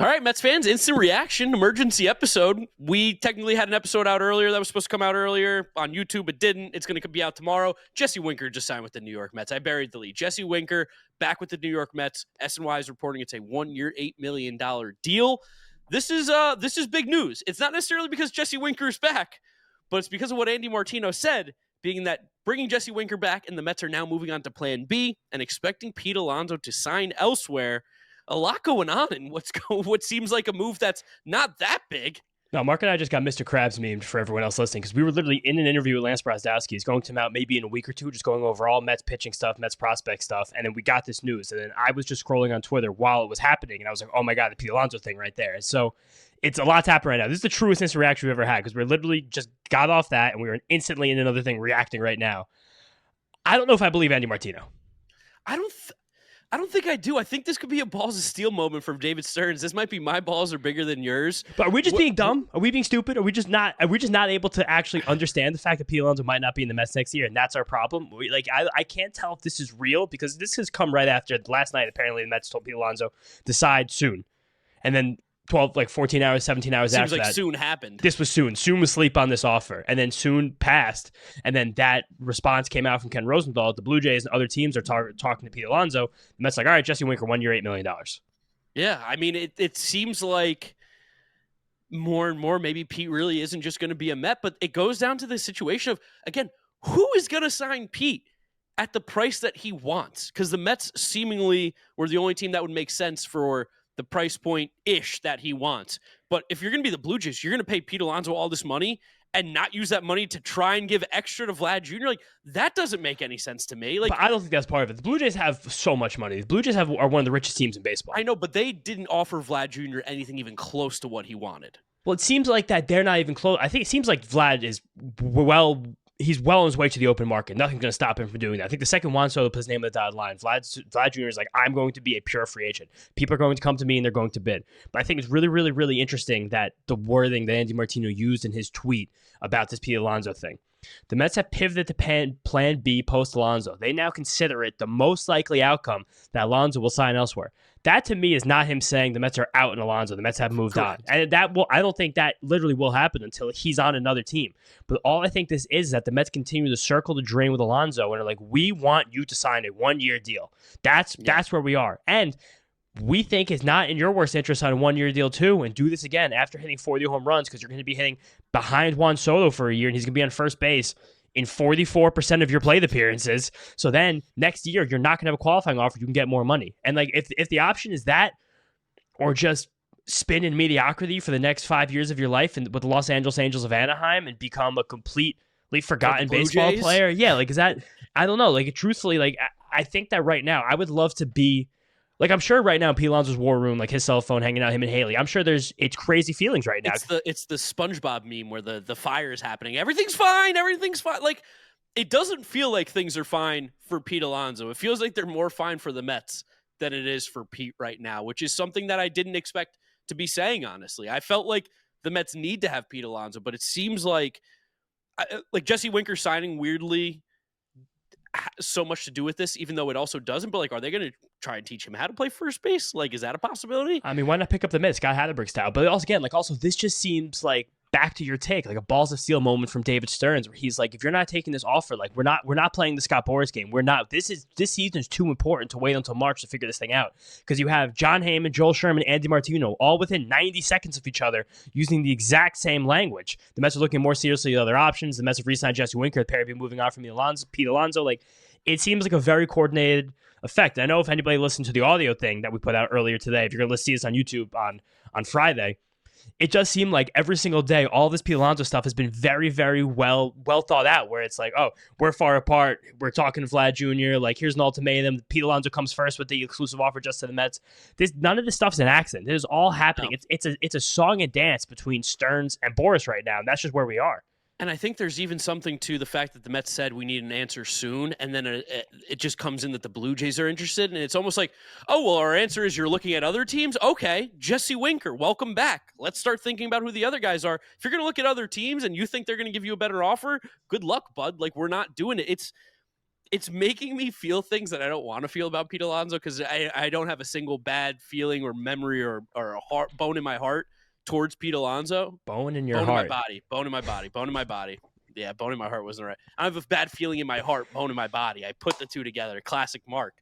All right, Mets fans, instant reaction, emergency episode. We technically had an episode out earlier that was supposed to come out earlier on YouTube. It didn't. It's going to be out tomorrow. Jesse Winker just signed with the New York Mets. I buried the lead. Jesse Winker back with the New York Mets. SNY is reporting it's a 1-year, $8 million deal. This is big news. It's not necessarily because Jesse Winker is back, but it's because of what Andy Martino said, being that bringing Jesse Winker back and the Mets are now moving on to plan B and expecting Pete Alonso to sign elsewhere. A lot going on in what seems like a move that's not that big. No, Mark and I just got Mr. Krabs memed for everyone else listening because we were literally in an interview with Lance Brozdowski. He's going to come out maybe in a week or two, just going over all Mets pitching stuff, Mets prospect stuff, and then we got this news. And then I was just scrolling on Twitter while it was happening, and I was like, oh my God, the Pete Alonso thing right there. And so it's a lot to happen right now. This is the truest instant reaction we've ever had because we're literally just got off that, and we were instantly in another thing reacting right now. I don't know if I believe Andy Martino. I don't think I do. I think this could be a balls of steel moment from David Stearns. This might be my balls are bigger than yours. But are we just being dumb? Are we being stupid? Are we just not able to actually understand the fact that Pete Alonso might not be in the Mets next year, and that's our problem? I can't tell if this is real because this has come right after last night. Apparently, the Mets told Pete Alonso decide soon, and then 14 hours, 17 hours after that. Seems like soon happened. This was soon. Soon was asleep on this offer. And then soon passed. And then that response came out from Ken Rosenthal. The Blue Jays and other teams are talking to Pete Alonso. The Mets like, all right, Jesse Winker, 1 year, $8 million. Yeah, I mean, it seems like more and more maybe Pete really isn't just going to be a Met. But it goes down to the situation of, again, who is going to sign Pete at the price that he wants? Because the Mets seemingly were the only team that would make sense for the price point-ish that he wants. But if you're going to be the Blue Jays, you're going to pay Pete Alonso all this money and not use that money to try and give extra to Vlad Jr. Like, that doesn't make any sense to me. Like, but I don't think that's part of it. The Blue Jays have so much money. The Blue Jays are one of the richest teams in baseball. I know, but they didn't offer Vlad Jr. anything even close to what he wanted. Well, it seems like that they're not even close. I think it seems like Vlad is he's well on his way to the open market. Nothing's going to stop him from doing that. I think the second Juan Soto put his name on the dotted line. Vlad Jr. is like, I'm going to be a pure free agent. People are going to come to me and they're going to bid. But I think it's really, really, really interesting that the wording that Andy Martino used in his tweet about this Pete Alonso thing. The Mets have pivoted to plan B post Alonso. They now consider it the most likely outcome that Alonso will sign elsewhere. That to me is not him saying the Mets are out in Alonso. The Mets have moved on. And I don't think that literally will happen until he's on another team. But all I think this is that the Mets continue to circle the drain with Alonso and are like, we want you to sign a 1-year deal. That's where we are. And we think it's not in your worst interest on a 1-year deal too, and do this again after hitting 40 home runs because you're going to be hitting behind Juan Soto for a year, and he's going to be on first base in 44% of your plate appearances. So then next year, you're not going to have a qualifying offer. You can get more money. And like if the option is that or just spin in mediocrity for the next 5 years of your life and with the Los Angeles Angels of Anaheim and become a completely forgotten baseball player. Yeah, like is that I don't know. Like truthfully, like I think that right now I would love to be like, I'm sure right now, Pete Alonso's war room, like his cell phone hanging out, him and Haley. I'm sure it's crazy feelings right now. It's the SpongeBob meme where the fire is happening. Everything's fine. Everything's fine. Like, it doesn't feel like things are fine for Pete Alonso. It feels like they're more fine for the Mets than it is for Pete right now, which is something that I didn't expect to be saying, honestly. I felt like the Mets need to have Pete Alonso, but it seems like Jesse Winker signing weirdly so much to do with this, even though it also doesn't. But like, are they going to try and teach him how to play first base? Like, is that a possibility? I mean, why not pick up the Mets, Scott Hatterberg style? But also, this just seems like back to your take, like a balls of steel moment from David Stearns, where he's like, if you're not taking this offer, like we're not playing the Scott Boras game. We're not. This season is too important to wait until March to figure this thing out because you have John Heyman, Joel Sherman, Andy Martino all within 90 seconds of each other using the exact same language. The Mets are looking more seriously at other options. The Mets have re-signed Jesse Winker. The pair have been moving on from Pete Alonso. Like, it seems like a very coordinated effect. I know if anybody listened to the audio thing that we put out earlier today, if you're going to see this on YouTube on Friday, it does seem like every single day, all this Pete Alonso stuff has been very, very well thought out, where it's like, oh, we're far apart. We're talking to Vlad Jr. Like, here's an ultimatum. Pete Alonso comes first with the exclusive offer just to the Mets. None of this stuff's an accident. It is all happening. No. It's a song and dance between Stearns and Boras right now, and that's just where we are. And I think there's even something to the fact that the Mets said we need an answer soon, and then it just comes in that the Blue Jays are interested, and it's almost like, oh, well, our answer is you're looking at other teams? Okay, Jesse Winker, welcome back. Let's start thinking about who the other guys are. If you're going to look at other teams and you think they're going to give you a better offer, good luck, bud. Like, we're not doing it. it's making me feel things that I don't want to feel about Pete Alonso, because I don't have a single bad feeling or memory or a heart bone in my heart towards Pete Alonso. Bone in your Bone in my heart. body. Bone in my body. Bone in my body. Yeah, bone in my heart wasn't right. I have a bad feeling in my heart, bone in my body. I put the two together. Classic Mark.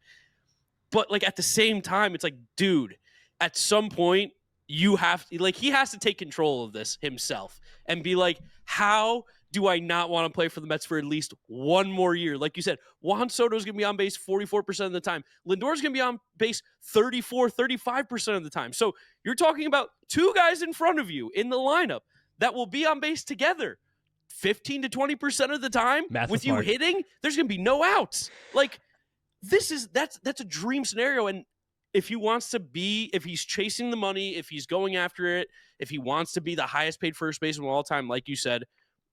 But like at the same time, it's like, dude, at some point you have to, like, he has to take control of this himself and be like, how do I not want to play for the Mets for at least one more year? Like you said, Juan Soto's going to be on base 44% of the time. Lindor's going to be on base 35% of the time. So you're talking about two guys in front of you in the lineup that will be on base together 15 to 20% of the time. Math with is you smart. hitting, there's going to be no outs. Like, that's a dream scenario. And if he's chasing the money, if he's going after it, if he wants to be the highest paid first baseman of all time, like you said,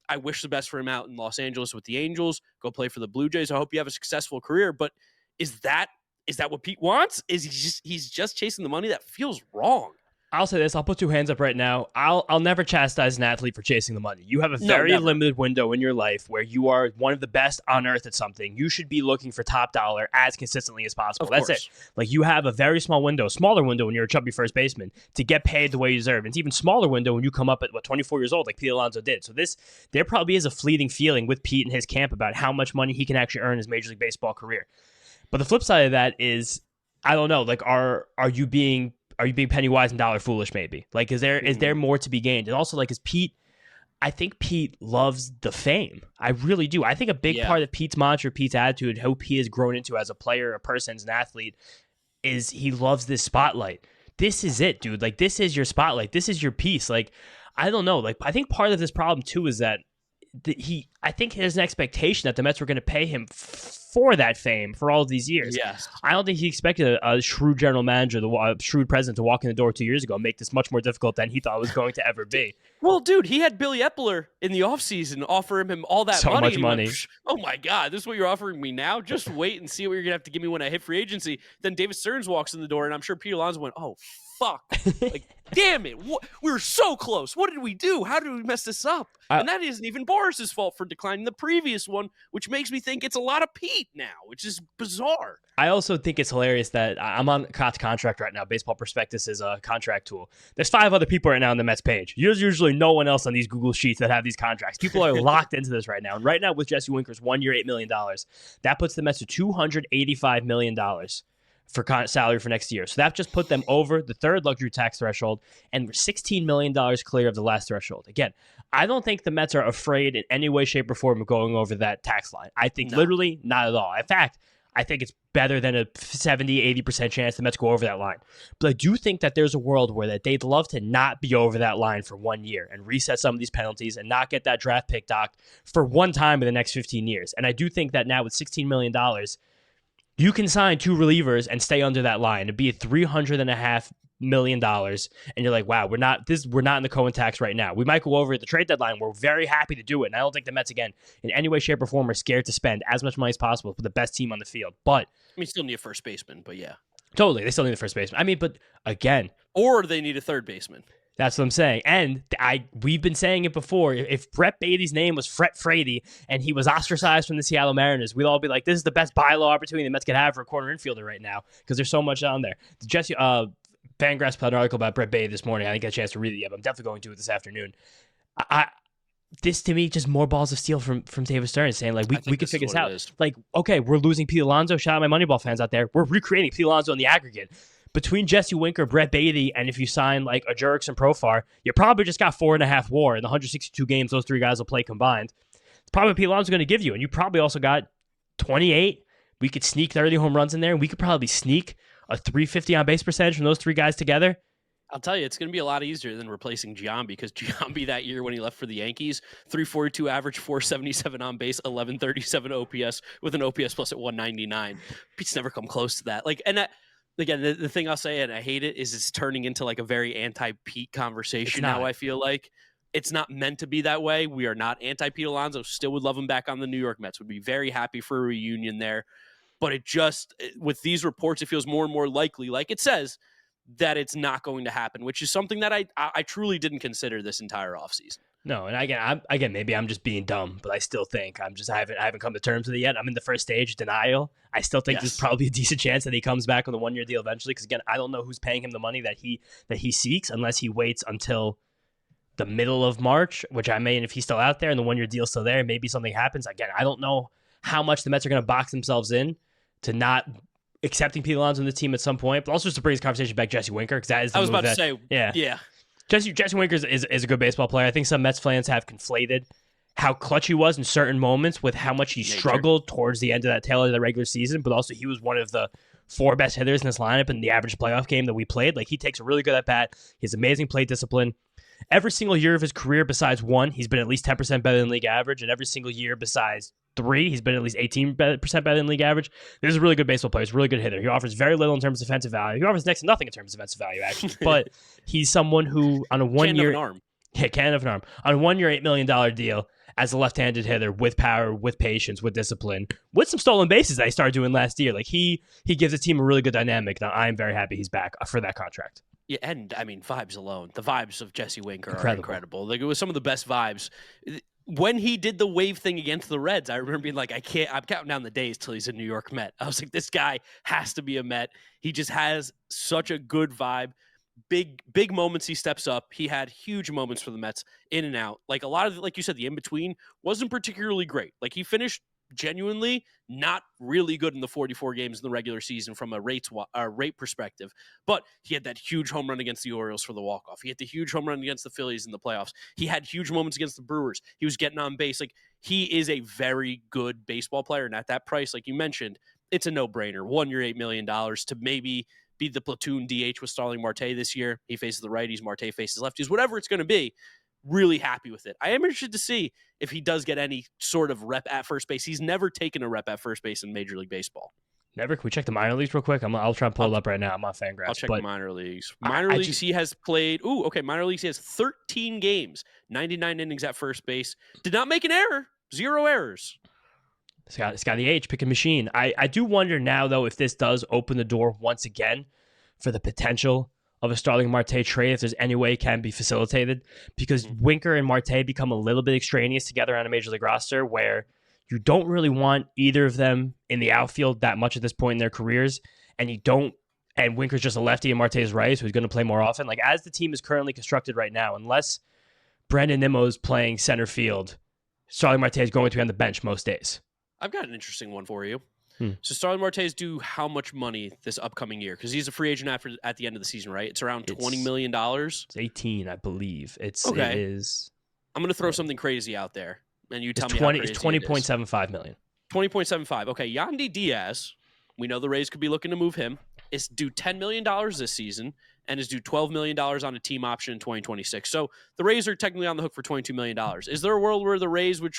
I wish the best for him out in Los Angeles with the Angels. Go play for the Blue Jays. I hope you have a successful career. But is that what Pete wants? Is he's just chasing the money? That feels wrong. I'll say this. I'll put two hands up right now. I'll never chastise an athlete for chasing the money. You have a very limited window in your life where you are one of the best on earth at something. You should be looking for top dollar as consistently as possible. That's it. Like, you have a very smaller window when you're a chubby first baseman to get paid the way you deserve. It's even smaller window when you come up at 24 years old, like Pete Alonso did. So there probably is a fleeting feeling with Pete and his camp about how much money he can actually earn in his Major League Baseball career. But the flip side of that is, I don't know. Like, are you being penny wise and dollar foolish? Maybe. Like, is there more to be gained? And also, like, I think Pete loves the fame. I really do. I think a big part of Pete's mantra, Pete's attitude, who he has grown into as a player, a person, as an athlete, is he loves this spotlight. This is it, dude. Like, this is your spotlight. This is your piece. Like, I don't know. Like, I think part of this problem too is that I think there's an expectation that the Mets were going to pay him for that fame for all of these years. Yes. I don't think he expected a shrewd general manager, a shrewd president to walk in the door 2 years ago and make this much more difficult than he thought it was going to ever be. Well, dude, he had Billy Epler in the offseason offer him all that money. So much money. Went, oh, my God, this is what you're offering me now? Just wait and see what you're going to have to give me when I hit free agency. Then David Stearns walks in the door, and I'm sure Pete Alonso went, oh, fuck. Like, damn it. We were so close. What did we do? How did we mess this up? And that isn't even Boris's fault for declining the previous one, which makes me think it's a lot of Pete now, which is bizarre. I also think it's hilarious that I'm on Cott's contract right now. Baseball Prospectus is a contract tool. There's 5 other people right now on the Mets page. There's usually no one else on these Google Sheets that have these contracts. People are locked into this right now. And right now with Jesse Winker's 1 year, $8 million, that puts the Mets to $285 million for salary for next year. So that just put them over the third luxury tax threshold and $16 million clear of the last threshold. Again, I don't think the Mets are afraid in any way, shape, or form of going over that tax line. I think literally not at all. In fact, I think it's better than a 70, 80% chance the Mets go over that line. But I do think that there's a world where they'd love to not be over that line for 1 year and reset some of these penalties and not get that draft pick docked for one time in the next 15 years. And I do think that now with $16 million, you can sign 2 relievers and stay under that line. It'd be $300.5 million, and you're like, wow, we're not in the Cohen tax right now. We might go over at the trade deadline. We're very happy to do it, and I don't think the Mets, again, in any way, shape, or form, are scared to spend as much money as possible for the best team on the field. But I mean, still need a first baseman, but yeah, totally, they still need a first baseman. I mean, but again, or they need a third baseman. That's what I'm saying. And we've been saying it before. If Brett Beatty's name was Fret Frady and he was ostracized from the Seattle Mariners, we'd all be like, this is the best bylaw opportunity the Mets could have for a corner infielder right now because there's so much on there. Jesse Fangraphs put an article about Brett Beatty this morning. I didn't get a chance to read it yet, but I'm definitely going to it this afternoon. This, to me, just more balls of steel from David Stearns saying, like, we can figure this out. Like, okay, we're losing Pete Alonso. Shout out my Moneyball fans out there. We're recreating Pete Alonso in the aggregate. Between Jesse Winker, Brett Beatty, and if you sign like a Jurickson and Profar, you probably just got 4.5 WAR in the 162 games those 3 guys will play combined. It's probably Pete Alonso going to give you, and you probably also got 28. We could sneak 30 home runs in there, and we could probably sneak a 350 on base percentage from those 3 guys together. I'll tell you, it's going to be a lot easier than replacing Giambi, because Giambi that year when he left for the Yankees, 342 average, 477 on base, 1137 OPS with an OPS plus at 199. Pete's never come close to that. Like, and that. Again, the thing I'll say, and I hate it, is it's turning into like a very anti-Pete conversation now, I feel like. It's not meant to be that way. We are not anti-Pete Alonso. Still would love him back on the New York Mets. Would be very happy for a reunion there. But it just, with these reports, it feels more and more likely, like it says, that it's not going to happen, which is something that I truly didn't consider this entire offseason. No, and again, maybe I'm just being dumb, but I still think I haven't come to terms with it yet. I'm in the first stage, denial. I still think there's Yes. probably a decent chance that he comes back on the 1 year deal eventually. Because again, I don't know who's paying him the money that he seeks unless he waits until the middle of March, which I mean, if he's still out there and the 1 year deal's still there, maybe something happens. Again, I don't know how much the Mets are going to box themselves in to not accepting Pete Alonso on the team at some point, but also just to bring this conversation back, Jesse Winker, because that is the I was move about to say, yeah. yeah. Jesse Winker is a good baseball player. I think some Mets fans have conflated how clutch he was in certain moments with how much he struggled towards the end of that tail of the regular season, but also he was one of the 4 best hitters in this lineup in the average playoff game that we played. Like, he takes a really good at bat. He has amazing plate discipline. Every single year of his career besides 1, he's been at least 10% better than league average, and every single year besides 3, he's been at least 18% better than league average. This is a really good baseball player. He's a really good hitter. He offers very little in terms of defensive value. He offers next to nothing in terms of defensive value, actually. But he's someone who, on a 1 year... cannon of an arm. On a 1 year, $8 million deal as a left-handed hitter with power, with patience, with discipline, with some stolen bases that he started doing last year. Like, he gives the team a really good dynamic. Now, I'm very happy he's back for that contract. Yeah, and I mean, vibes alone. The vibes of Jesse Winker are incredible. Like, it was some of the best vibes. When he did the wave thing against the Reds, I remember being like, I'm counting down the days till he's a New York Met. I was like, this guy has to be a Met. He just has such a good vibe. Big moments he steps up. He had huge moments for the Mets in and out. Like, a lot of, like you said, the in-between wasn't particularly great. Like, he finished genuinely not really good in the 44 games in the regular season from a rate perspective, but he had that huge home run against the Orioles for the walk-off. He had the huge home run against the Phillies in the playoffs. He had huge moments against the Brewers. He was getting on base. Like, he is a very good baseball player, and at that price, like you mentioned, it's a no-brainer. 1 year, $8 million to maybe be the platoon DH with Starling Marte this year. He faces the righties, Marte faces lefties, whatever it's going to be. Really happy with it. I am interested to see if he does get any sort of rep at first base. He's never taken a rep at first base in Major League Baseball. Never? Can we check the minor leagues real quick? I'll try and pull it up right now. I'm on Fangraphs. I'll check the minor leagues. Minor leagues, he has played... Minor leagues, he has 13 games, 99 innings at first base. Did not make an error. 0 errors. Scotty H, picking machine. I do wonder now, though, if this does open the door once again for the potential of a Starling Marte trade, if there's any way it can be facilitated, because Winker and Marte become a little bit extraneous together on a Major League roster where you don't really want either of them in the outfield that much at this point in their careers, and Winker's just a lefty and Marte's right, so he's going to play more often. Like, as the team is currently constructed right now, unless Brandon Nimmo's playing center field, Starling Marte is going to be on the bench most days. I've got an interesting one for you. So Starling Marte is due how much money this upcoming year? Because he's a free agent at the end of the season, right? It's around $20 million. It's 18, I believe. It is. I'm going to throw something crazy out there, and you tell me how crazy it's $20.75 million. 20.75. Okay, Yandy Diaz, we know the Rays could be looking to move him, is due $10 million this season and is due $12 million on a team option in 2026. So the Rays are technically on the hook for $22 million. Is there a world where the Rays would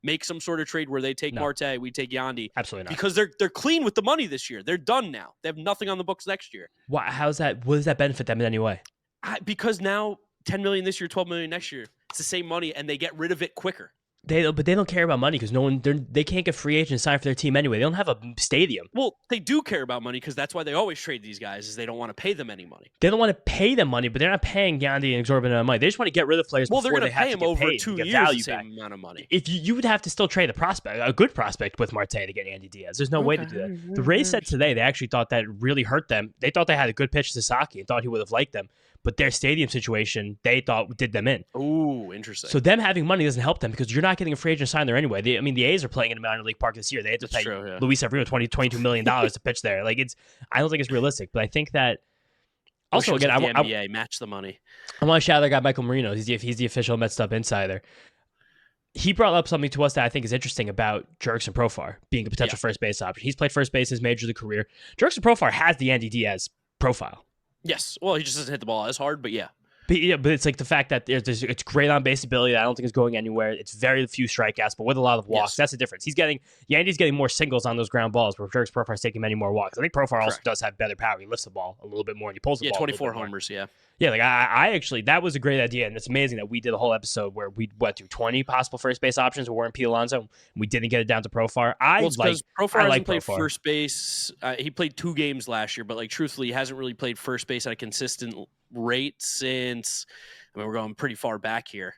make some sort of trade where they take Marte, we take Yandy? Absolutely not. Because they're clean with the money this year. They're done now. They have nothing on the books next year. Why? How's that? What does that benefit them in any way? Because now $10 million this year, $12 million next year. It's the same money, and they get rid of it quicker. But they don't care about money because they can't get free agents signed for their team anyway. They don't have a stadium. Well, they do care about money because that's why they always trade these guys, is they don't want to pay them any money. They don't want to pay them money, but they're not paying Yandy an exorbitant amount of money. They just want to get rid of players. Well, they're going to pay him over 2 years the same amount of money. If you would have to still trade a good prospect with Marte to get Yandy Diaz. There's no way to do that. The Rays said today they actually thought that really hurt them. They thought they had a good pitch to Sasaki and thought he would have liked them. But their stadium situation, they thought, did them in. Ooh, interesting. So them having money doesn't help them because you're not getting a free agent signed there anyway. The A's are playing in a minor league park this year. They had to pay Luis Severino $22 million to pitch there. Like, I don't think it's realistic. But I think that also again, the NBA match the money. I want to shout out our guy Michael Marino. He's the official Mets'd insider. He brought up something to us that I think is interesting about Jurickson Profar being a potential first base option. He's played first base his major league career. Jurickson Profar has the Yandy Diaz profile. Yes. Well, he just doesn't hit the ball as hard, but yeah. But it's like the fact that it's great on base ability that I don't think is going anywhere. It's very few strikeouts, but with a lot of walks. Yes. That's the difference. Yandy's getting more singles on those ground balls, where Jurickson Profar is taking many more walks. I think Profar also does have better power. He lifts the ball a little bit more and he pulls the ball. 24 homers, yeah. Yeah, like I actually, that was a great idea, and it's amazing that we did a whole episode where we went through 20 possible first base options. We weren't Pete Alonso, and we didn't get it down to Profar. Profar hasn't played first base. He played 2 games last year, but like truthfully, he hasn't really played first base at a consistent rate since. I mean, we're going pretty far back here.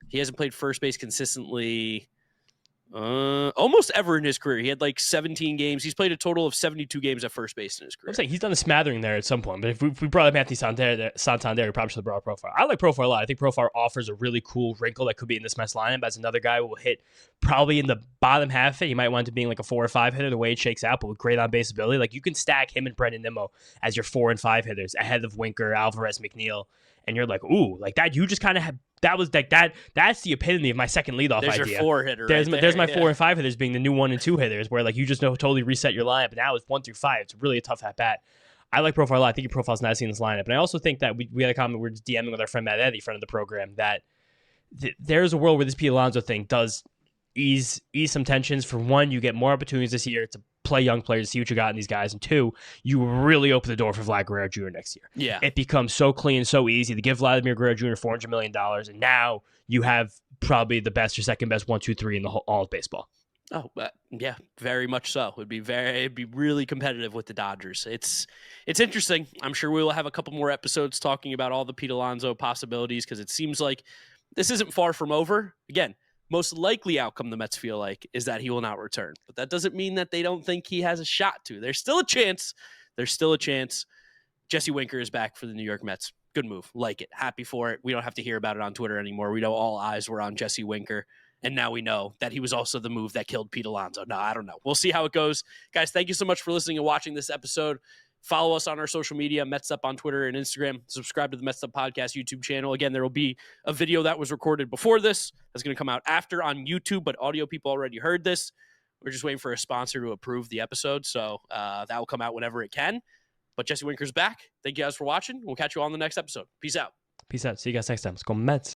He hasn't played first base consistently almost ever in his career. He had like 17 games. He's played a total of 72 games at first base in his career. I'm saying he's done a smattering there at some point, but if we brought up Anthony Santander, we probably should have brought up Profar. I like Profar a lot. I think Profar offers a really cool wrinkle that could be in this Mets lineup as another guy who will hit probably in the bottom half of it. He might wind up being like a 4 or 5 hitter the way it shakes out, but with great on base ability. Like you can stack him and Brendan Nimmo as your 4 and 5 hitters ahead of Winker, Alvarez, McNeil, and you're like, ooh, like that. You just kind of have. That was like that. That's the epitome of my second leadoff There's idea. Your 4 hitter. There's my 4 and 5 hitters being the new 1 and 2 hitters, where like you just totally reset your lineup. Now it's 1 through 5. It's really a tough at bat. I like Profar a lot. I think your profile's nicely in this lineup, and I also think that we had a comment. We're just DMing with our friend Matt Eddy, friend of the program, that there's a world where this Pete Alonso thing does ease some tensions. For one, you get more opportunities this year to play young players, see what you got in these guys, and 2, you really open the door for Vlad Guerrero Jr. next year. Yeah, it becomes so clean, so easy to give Vladimir Guerrero Jr. $400 million, and now you have probably the best or second best 1, 2, 3 in the whole all of baseball. Oh, yeah, very much so. It'd be really competitive with the Dodgers. It's interesting. I'm sure we will have a couple more episodes talking about all the Pete Alonso possibilities because it seems like this isn't far from over. Again, most likely outcome the Mets feel like is that he will not return. But that doesn't mean that they don't think he has a shot to. There's still a chance. Jesse Winker is back for the New York Mets. Good move. Like it. Happy for it. We don't have to hear about it on Twitter anymore. We know all eyes were on Jesse Winker. And now we know that he was also the move that killed Pete Alonso. No, I don't know. We'll see how it goes. Guys, thank you so much for listening and watching this episode. Follow us on our social media, Mets'd on Twitter and Instagram. Subscribe to the Mets'd Podcast YouTube channel. Again, there will be a video that was recorded before this that's going to come out after on YouTube, but audio people already heard this. We're just waiting for a sponsor to approve the episode, so that will come out whenever it can. But Jesse Winker's back. Thank you guys for watching. We'll catch you all on the next episode. Peace out. Peace out. See you guys next time. Let's go Mets.